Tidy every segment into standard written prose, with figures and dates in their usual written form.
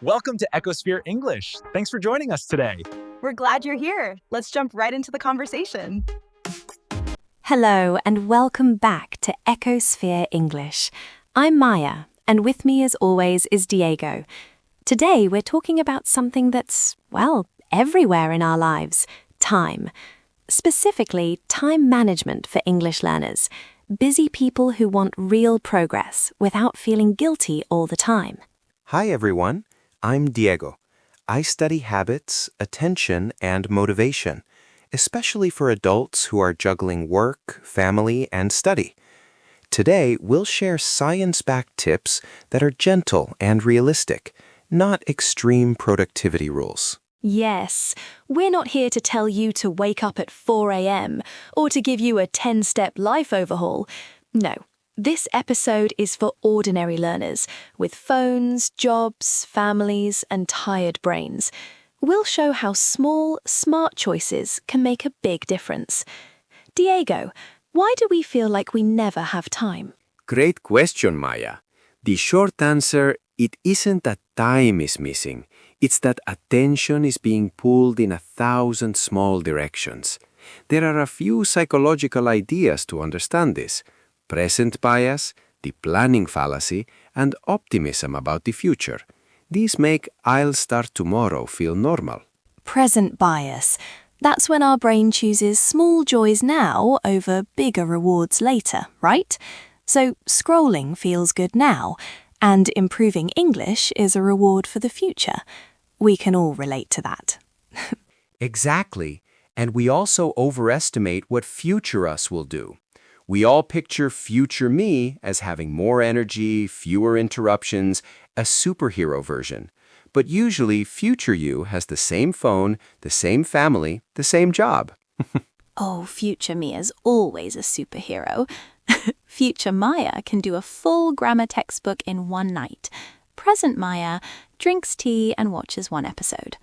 Welcome to Ecosphere English. Thanks for joining us today. We're glad you're here. Let's jump right into the conversation. Hello and welcome back to Ecosphere English. I'm Maya, and with me as always is Diego. Today we're talking about something that's, everywhere in our lives, time. Specifically, time management for English learners. Busy people who want real progress without feeling guilty all the time. Hi everyone, I'm Diego. I study habits, attention, and motivation, especially for adults who are juggling work, family, and study. Today, we'll share science-backed tips that are gentle and realistic, not extreme productivity rules. Yes, we're not here to tell you to wake up at 4 a.m. or to give you a 10-step life overhaul. No, this episode is for ordinary learners with phones, jobs, families, and tired brains. We'll show how small, smart choices can make a big difference. Diego, why do we feel like we never have time? Great question, Maya. The short answer, it isn't that time is missing. It's that attention is being pulled in 1,000 small directions. There are a few psychological ideas to understand this: present bias, the planning fallacy, and optimism about the future. These make "I'll start tomorrow" feel normal. Present bias. That's when our brain chooses small joys now over bigger rewards later, right? So scrolling feels good now, and improving English is a reward for the future. We can all relate to that. Exactly, and we also overestimate what future us will do. We all picture future me as having more energy, fewer interruptions, a superhero version. But usually, future you has the same phone, the same family, the same job. Oh, future me is always a superhero. Future Maya can do a full grammar textbook in one night. Present Maya drinks tea and watches one episode.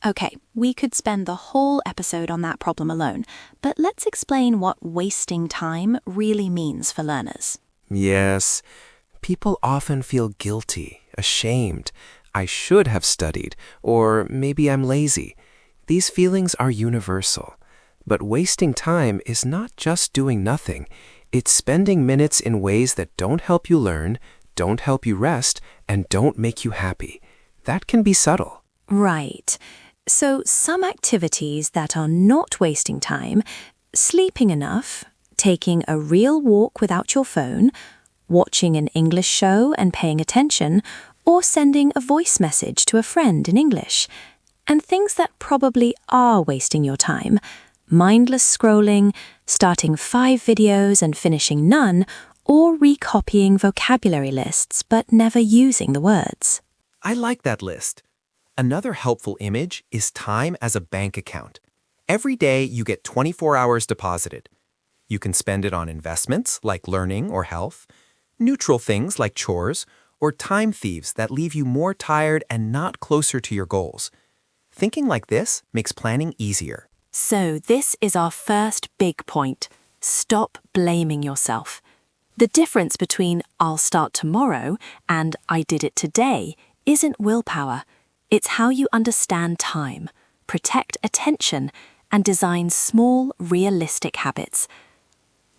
Okay, we could spend the whole episode on that problem alone, but let's explain what wasting time really means for learners. Yes, people often feel guilty, ashamed. I should have studied, or maybe I'm lazy. These feelings are universal. But wasting time is not just doing nothing. It's spending minutes in ways that don't help you learn, don't help you rest, and don't make you happy. That can be subtle. Right. So some activities that are not wasting time, sleeping enough, taking a real walk without your phone, watching an English show and paying attention, or sending a voice message to a friend in English. And things that probably are wasting your time, mindless scrolling, starting 5 videos and finishing none, or recopying vocabulary lists but never using the words. I like that list. Another helpful image is time as a bank account. Every day you get 24 hours deposited. You can spend it on investments like learning or health, neutral things like chores, or time thieves that leave you more tired and not closer to your goals. Thinking like this makes planning easier. So this is our first big point. Stop blaming yourself. The difference between "I'll start tomorrow" and "I did it today" isn't willpower. It's how you understand time, protect attention, and design small, realistic habits.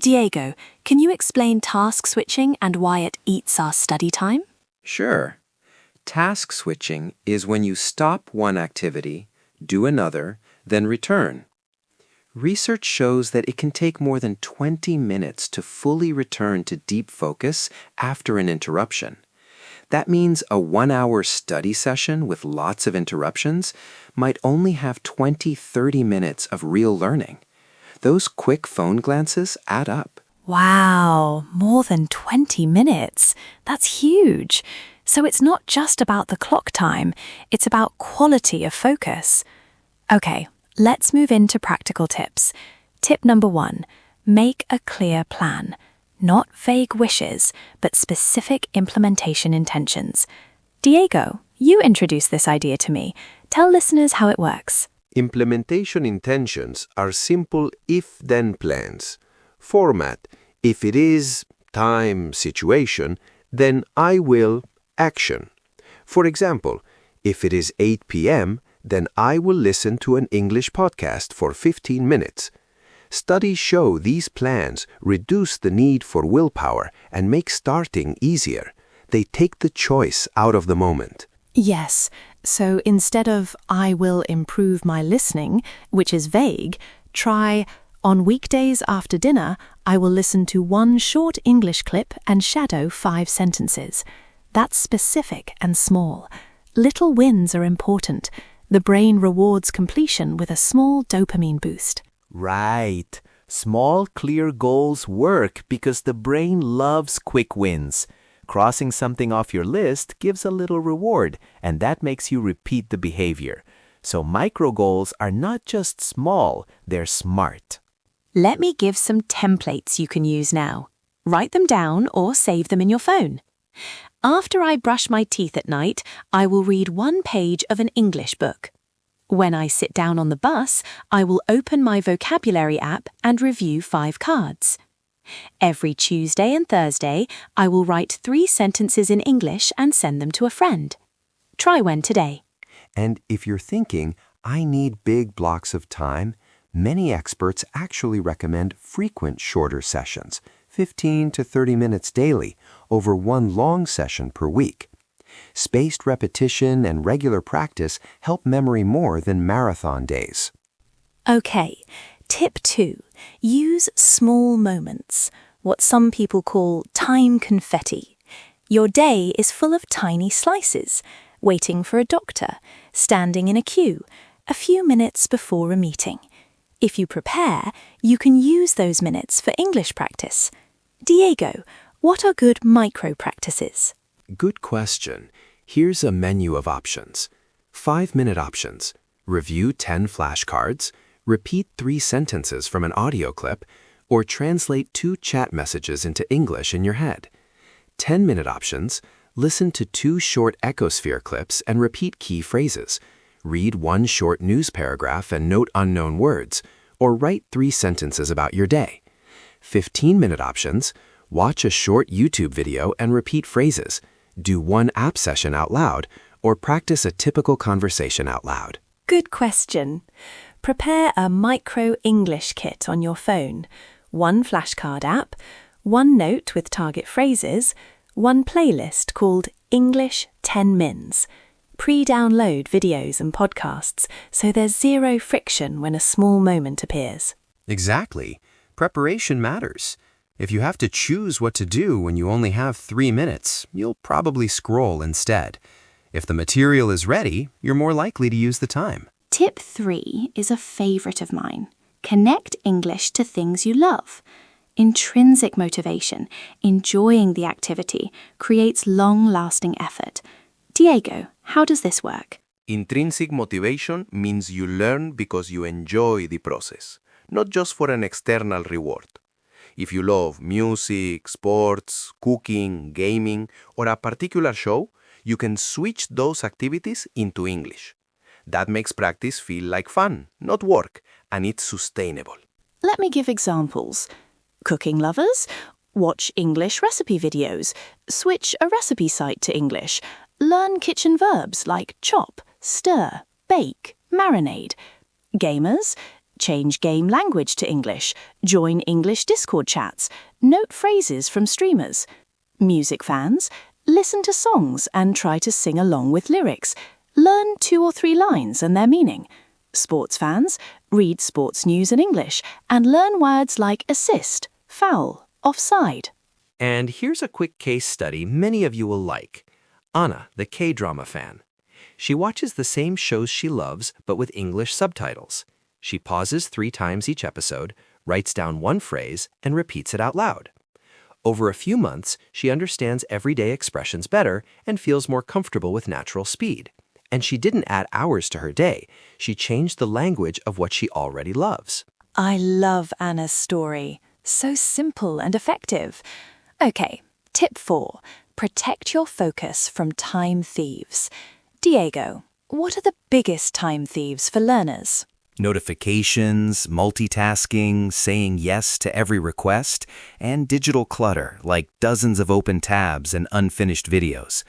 Diego, can you explain task switching and why it eats our study time? Sure. Task switching is when you stop one activity, do another, then return. Research shows that it can take more than 20 minutes to fully return to deep focus after an interruption. That means a 1-hour study session with lots of interruptions might only have 20-30 minutes of real learning. Those quick phone glances add up. Wow, more than 20 minutes. That's huge. So it's not just about the clock time, it's about quality of focus. Okay, let's move into practical tips. Tip number 1, make a clear plan. Not vague wishes, but specific implementation intentions. Diego, you introduced this idea to me. Tell listeners how it works. Implementation intentions are simple if-then plans. Format: if it is, time, situation, then I will, action. For example, if it is 8 p.m., then I will listen to an English podcast for 15 minutes. Studies show these plans reduce the need for willpower and make starting easier. They take the choice out of the moment. Yes, so instead of I will improve my listening, which is vague, try on weekdays after dinner, I will listen to one short English clip and shadow 5 sentences. That's specific and small. Little wins are important. The brain rewards completion with a small dopamine boost. Right. Small, clear goals work because the brain loves quick wins. Crossing something off your list gives a little reward, and that makes you repeat the behavior. So micro goals are not just small, they're smart. Let me give some templates you can use now. Write them down or save them in your phone. After I brush my teeth at night, I will read 1 page of an English book. When I sit down on the bus, I will open my vocabulary app and review 5 cards. Every Tuesday and Thursday, I will write 3 sentences in English and send them to a friend. Try one today. And if you're thinking, I need big blocks of time, many experts actually recommend frequent shorter sessions, 15 to 30 minutes daily, over 1 long session per week. Spaced repetition and regular practice help memory more than marathon days. Okay, tip 2. Use small moments, what some people call time confetti. Your day is full of tiny slices, waiting for a doctor, standing in a queue, a few minutes before a meeting. If you prepare, you can use those minutes for English practice. Diego, what are good micro practices? Good question. Here's a menu of options. 5-minute options. Review 10 flashcards, repeat 3 sentences from an audio clip, or translate 2 chat messages into English in your head. 10-minute options. Listen to 2 short echosphere clips and repeat key phrases. Read 1 short news paragraph and note unknown words, or write 3 sentences about your day. 15-minute options. Watch a short YouTube video and repeat phrases. Do 1 app session out loud, or practice a typical conversation out loud. Good question. Prepare a micro English kit on your phone. 1 flashcard app, 1 note with target phrases, 1 playlist called English 10 Mins. Pre-download videos and podcasts so there's 0 friction when a small moment appears. Exactly. Preparation matters. If you have to choose what to do when you only have 3 minutes, you'll probably scroll instead. If the material is ready, you're more likely to use the time. Tip 3 is a favorite of mine. Connect English to things you love. Intrinsic motivation, enjoying the activity, creates long-lasting effort. Diego, how does this work? Intrinsic motivation means you learn because you enjoy the process, not just for an external reward. If you love music, sports, cooking, gaming, or a particular show, you can switch those activities into English. That makes practice feel like fun, not work, and it's sustainable. Let me give examples. Cooking lovers, watch English recipe videos, switch a recipe site to English, learn kitchen verbs like chop, stir, bake, marinade. Gamers, change game language to English, join English Discord chats, note phrases from streamers. Music fans, listen to songs and try to sing along with lyrics. Learn 2 or 3 lines and their meaning. Sports fans, read sports news in English and learn words like assist, foul, offside. And here's a quick case study many of you will like. Anna, the K-drama fan. She watches the same shows she loves, but with English subtitles. She pauses 3 times each episode, writes down 1 phrase, and repeats it out loud. Over a few months, she understands everyday expressions better and feels more comfortable with natural speed. And she didn't add hours to her day. She changed the language of what she already loves. I love Anna's story. So simple and effective. Okay, tip 4. Protect your focus from time thieves. Diego, what are the biggest time thieves for learners? Notifications, multitasking, saying yes to every request, and digital clutter like dozens of open tabs and unfinished videos.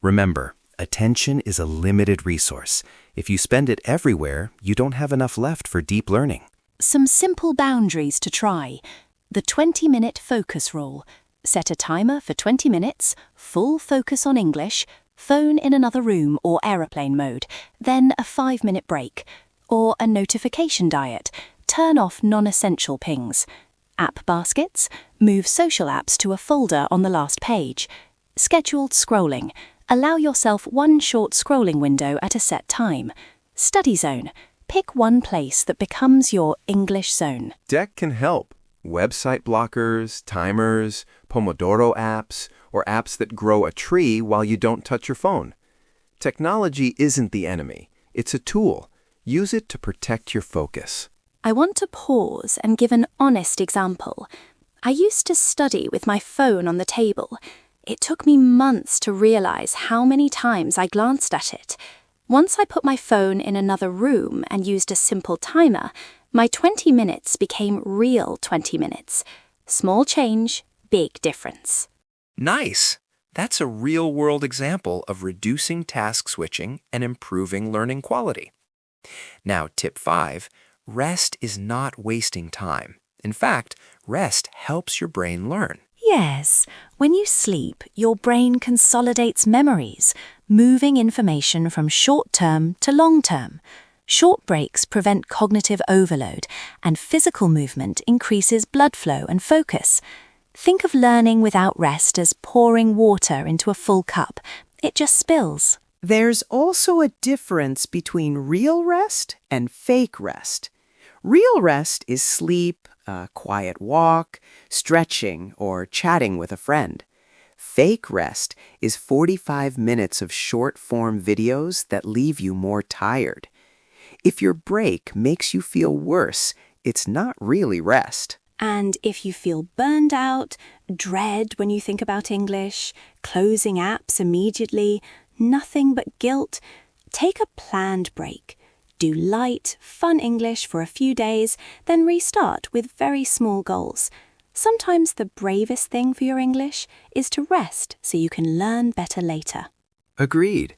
Remember, Attention is a limited resource. If you spend it everywhere, you don't have enough left for deep learning. Some simple boundaries to try. The 20-minute focus rule. Set a timer for 20 minutes, full focus on English, phone in another room or aeroplane mode, then a 5-minute break. Or a notification diet. Turn off non-essential pings. App baskets. Move social apps to a folder on the last page. Scheduled scrolling. Allow yourself one short scrolling window at a set time. Study zone. Pick one place that becomes your English zone. Tech can help. Website blockers, timers, Pomodoro apps, or apps that grow a tree while you don't touch your phone. Technology isn't the enemy. It's a tool. Use it to protect your focus. I want to pause and give an honest example. I used to study with my phone on the table. It took me months to realize how many times I glanced at it. Once I put my phone in another room and used a simple timer, my 20 minutes became real 20 minutes. Small change, big difference. Nice! That's a real-world example of reducing task switching and improving learning quality. Now, tip 5, rest is not wasting time. In fact, rest helps your brain learn. Yes, when you sleep, your brain consolidates memories, moving information from short-term to long-term. Short breaks prevent cognitive overload, and physical movement increases blood flow and focus. Think of learning without rest as pouring water into a full cup. It just spills. There's also a difference between real rest and fake rest. Real rest is sleep, a quiet walk, stretching, or chatting with a friend. Fake rest is 45 minutes of short-form videos that leave you more tired. If your break makes you feel worse, it's not really rest. And if you feel burned out, dread when you think about English, closing apps immediately, nothing but guilt, take a planned break. Do light, fun English for a few days, then restart with very small goals. Sometimes the bravest thing for your English is to rest so you can learn better later. Agreed.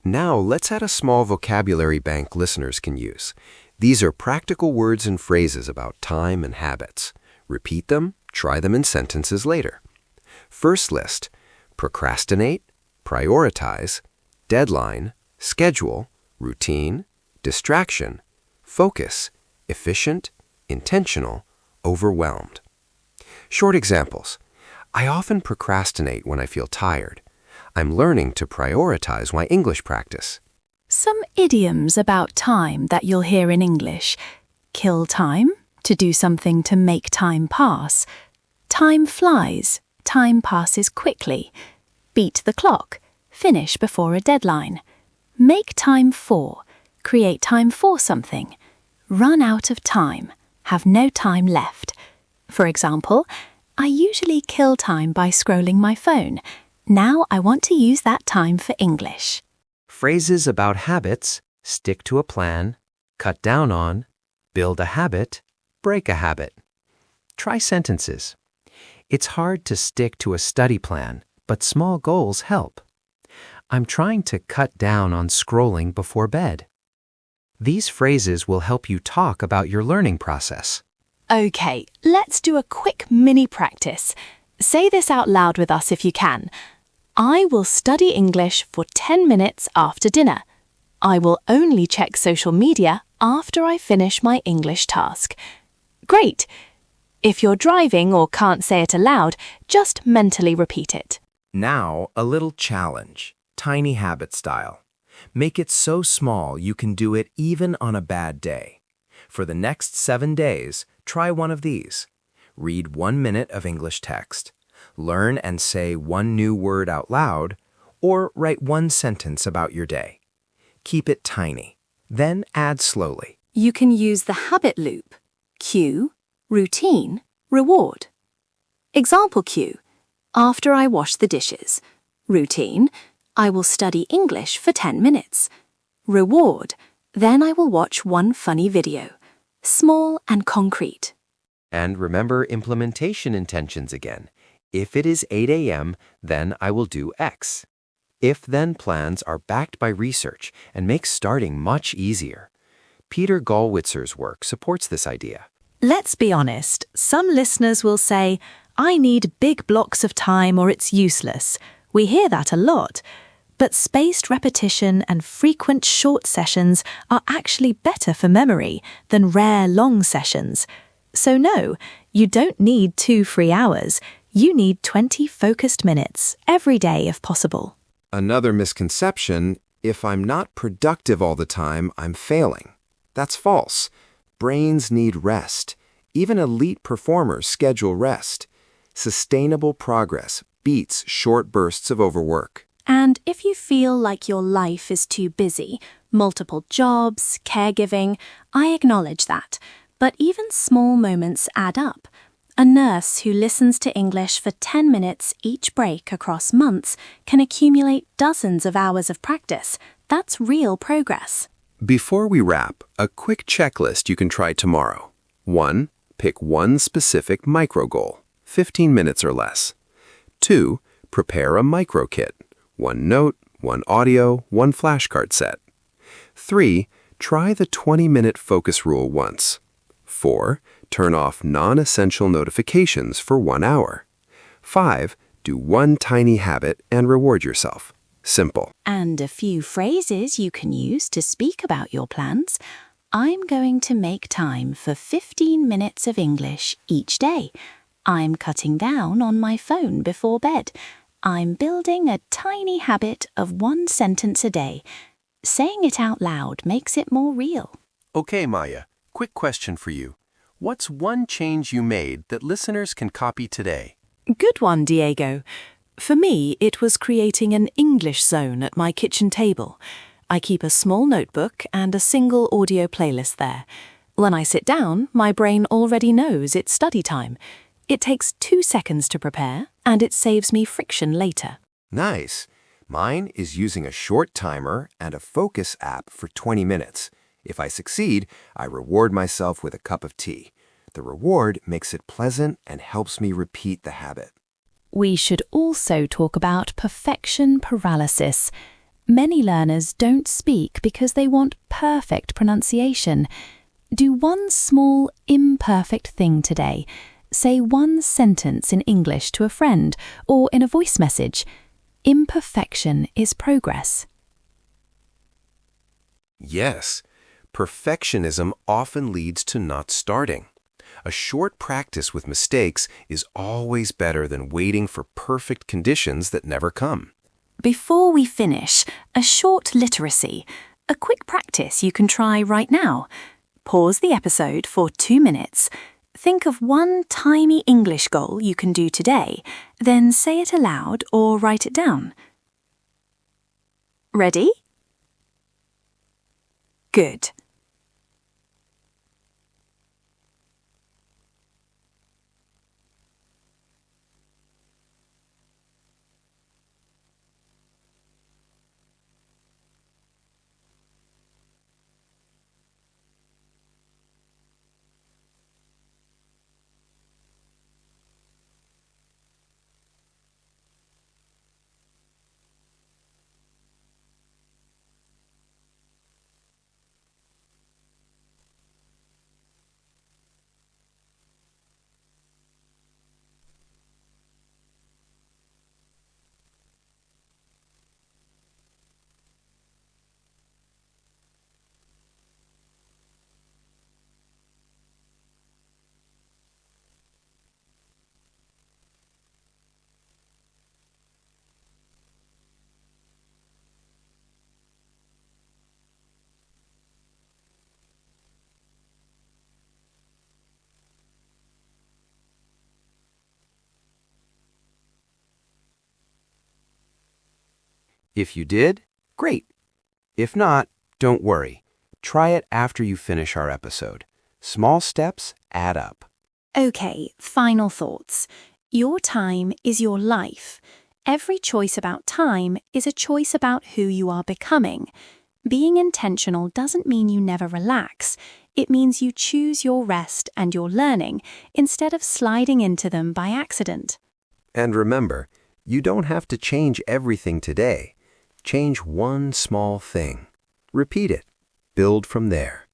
Now let's add a small vocabulary bank listeners can use. These are practical words and phrases about time and habits. Repeat them, try them in sentences later. First list: procrastinate, prioritize, deadline, schedule, routine, distraction, focus, efficient, intentional, overwhelmed. Short examples. I often procrastinate when I feel tired. I'm learning to prioritize my English practice. Some idioms about time that you'll hear in English. Kill time, to do something to make time pass. Time flies, time passes quickly. Beat the clock, finish before a deadline. Make time for, create time for something. Run out of time, have no time left. For example, I usually kill time by scrolling my phone. Now I want to use that time for English. Phrases about habits: stick to a plan, cut down on, build a habit, break a habit. Try sentences. It's hard to stick to a study plan, but small goals help. I'm trying to cut down on scrolling before bed. These phrases will help you talk about your learning process. Okay, let's do a quick mini practice. Say this out loud with us if you can. I will study English for 10 minutes after dinner. I will only check social media after I finish my English task. Great! If you're driving or can't say it aloud, just mentally repeat it. Now, a little challenge. Tiny habit style. Make it so small you can do it even on a bad day. For the next 7 days, try one of these. Read 1 minute of English text. Learn and say one new word out loud, or write one sentence about your day. Keep it tiny. Then add slowly. You can use the habit loop. Cue, routine, reward. Example cue. After I wash the dishes. Routine. I will study English for 10 minutes. Reward. Then I will watch one funny video. Small and concrete. And remember implementation intentions again. If it is 8 a.m., then I will do X. If-then plans are backed by research and make starting much easier. Peter Gallwitzer's work supports this idea. Let's be honest, some listeners will say, I need big blocks of time or it's useless. We hear that a lot. But spaced repetition and frequent short sessions are actually better for memory than rare long sessions. So no, you don't need 2 free hours. You need 20 focused minutes every day if possible. Another misconception, if I'm not productive all the time, I'm failing. That's false. Brains need rest. Even elite performers schedule rest. Sustainable progress beats short bursts of overwork. And if you feel like your life is too busy, multiple jobs, caregiving, I acknowledge that. But even small moments add up. A nurse who listens to English for 10 minutes each break across months can accumulate dozens of hours of practice. That's real progress. Before we wrap, a quick checklist you can try tomorrow. 1. Pick one specific micro goal, 15 minutes or less. 2. Prepare a micro kit. 1 note, 1 audio, 1 flashcard set. 3. Try the 20-minute focus rule once. 4. Turn off non-essential notifications for 1 hour. 5. Do one tiny habit and reward yourself. Simple. And a few phrases you can use to speak about your plans. I'm going to make time for 15 minutes of English each day. I'm cutting down on my phone before bed. I'm building a tiny habit of 1 sentence a day. Saying it out loud makes it more real. Okay, Maya, quick question for you. What's one change you made that listeners can copy today? Good one, Diego. For me, it was creating an English zone at my kitchen table. I keep a small notebook and a single audio playlist there. When I sit down, my brain already knows it's study time. It takes 2 seconds to prepare, and it saves me friction later. Nice. Mine is using a short timer and a focus app for 20 minutes. If I succeed, I reward myself with a cup of tea. The reward makes it pleasant and helps me repeat the habit. We should also talk about perfection paralysis. Many learners don't speak because they want perfect pronunciation. Do one small, imperfect thing today. Say 1 sentence in English to a friend or in a voice message. Imperfection is progress. Yes, perfectionism often leads to not starting. A short practice with mistakes is always better than waiting for perfect conditions that never come. Before we finish, a short literacy, a quick practice you can try right now. Pause the episode for 2 minutes. Think of one tiny English goal you can do today, then say it aloud or write it down. Ready? Good. If you did, great. If not, don't worry. Try it after you finish our episode. Small steps add up. Okay, final thoughts. Your time is your life. Every choice about time is a choice about who you are becoming. Being intentional doesn't mean you never relax. It means you choose your rest and your learning instead of sliding into them by accident. And remember, you don't have to change everything today. Change one small thing. Repeat it. Build from there.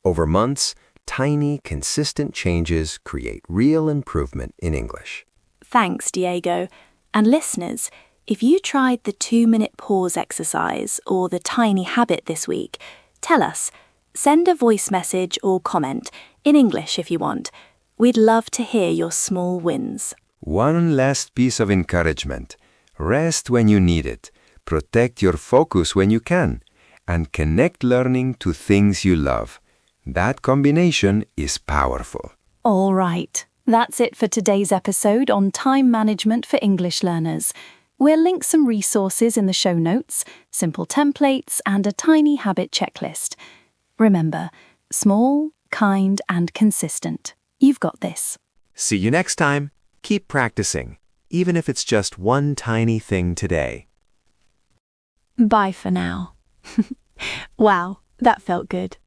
Over months, tiny, consistent changes create real improvement in English. Thanks, Diego. And listeners, if you tried the 2-minute pause exercise or the tiny habit this week, tell us. Send a voice message or comment, in English if you want. We'd love to hear your small wins. One last piece of encouragement. Rest when you need it. Protect your focus when you can. And connect learning to things you love. That combination is powerful. All right. That's it for today's episode on time management for English learners. We'll link some resources in the show notes, simple templates, and a tiny habit checklist. Remember, small, kind, and consistent. You've got this. See you next time. Keep practicing, even if it's just one tiny thing today. Bye for now. Wow, that felt good.